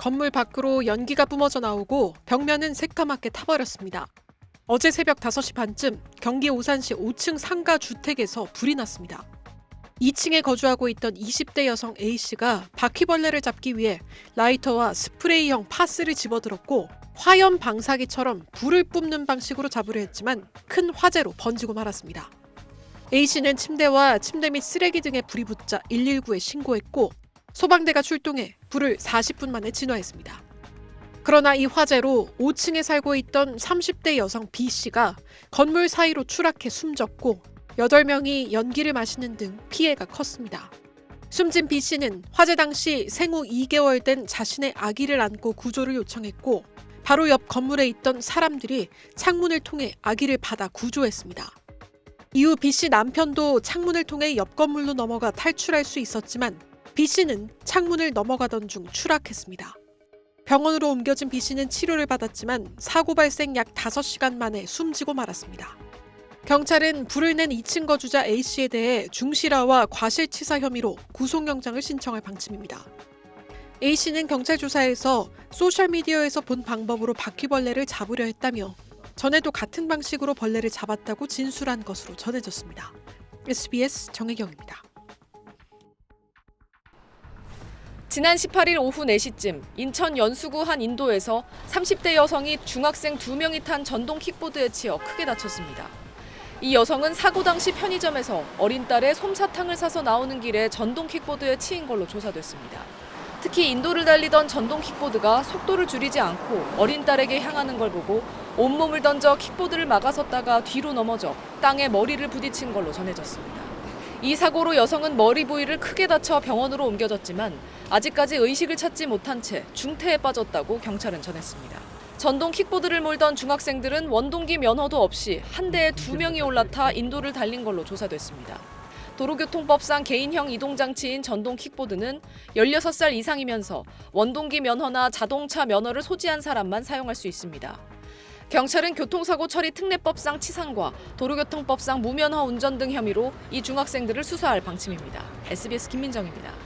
건물 밖으로 연기가 뿜어져 나오고 벽면은 새까맣게 타버렸습니다. 어제 새벽 5시 반쯤 경기 오산시 5층 상가 주택에서 불이 났습니다. 2층에 거주하고 있던 20대 여성 A씨가 바퀴벌레를 잡기 위해 라이터와 스프레이형 파스를 집어들었고 화염 방사기처럼 불을 뿜는 방식으로 잡으려 했지만 큰 화재로 번지고 말았습니다. A씨는 침대와 침대 및 쓰레기 등에 불이 붙자 119에 신고했고 소방대가 출동해 불을 40분 만에 진화했습니다. 그러나 이 화재로 5층에 살고 있던 30대 여성 B씨가 건물 사이로 추락해 숨졌고 8명이 연기를 마시는 등 피해가 컸습니다. 숨진 B씨는 화재 당시 생후 2개월 된 자신의 아기를 안고 구조를 요청했고 바로 옆 건물에 있던 사람들이 창문을 통해 아기를 받아 구조했습니다. 이후 B씨 남편도 창문을 통해 옆 건물로 넘어가 탈출할 수 있었지만 B씨는 창문을 넘어가던 중 추락했습니다. 병원으로 옮겨진 B씨는 치료를 받았지만 사고 발생 약 5시간 만에 숨지고 말았습니다. 경찰은 불을 낸 2층 거주자 A씨에 대해 중실화와 과실치사 혐의로 구속영장을 신청할 방침입니다. A씨는 경찰 조사에서 소셜미디어에서 본 방법으로 바퀴벌레를 잡으려 했다며 전에도 같은 방식으로 벌레를 잡았다고 진술한 것으로 전해졌습니다. SBS 정혜경입니다. 지난 18일 오후 4시쯤 인천 연수구 한 인도에서 30대 여성이 중학생 2명이 탄 전동 킥보드에 치여 크게 다쳤습니다. 이 여성은 사고 당시 편의점에서 어린 딸의 솜사탕을 사서 나오는 길에 전동 킥보드에 치인 걸로 조사됐습니다. 특히 인도를 달리던 전동 킥보드가 속도를 줄이지 않고 어린 딸에게 향하는 걸 보고 온몸을 던져 킥보드를 막아섰다가 뒤로 넘어져 땅에 머리를 부딪힌 걸로 전해졌습니다. 이 사고로 여성은 머리 부위를 크게 다쳐 병원으로 옮겨졌지만 아직까지 의식을 찾지 못한 채 중태에 빠졌다고 경찰은 전했습니다. 전동 킥보드를 몰던 중학생들은 원동기 면허도 없이 한 대에 2명이 올라타 인도를 달린 걸로 조사됐습니다. 도로교통법상 개인형 이동장치인 전동 킥보드는 16살 이상이면서 원동기 면허나 자동차 면허를 소지한 사람만 사용할 수 있습니다. 경찰은 교통사고 처리 특례법상 치상과 도로교통법상 무면허 운전 등 혐의로 이 중학생들을 수사할 방침입니다. SBS 김민정입니다.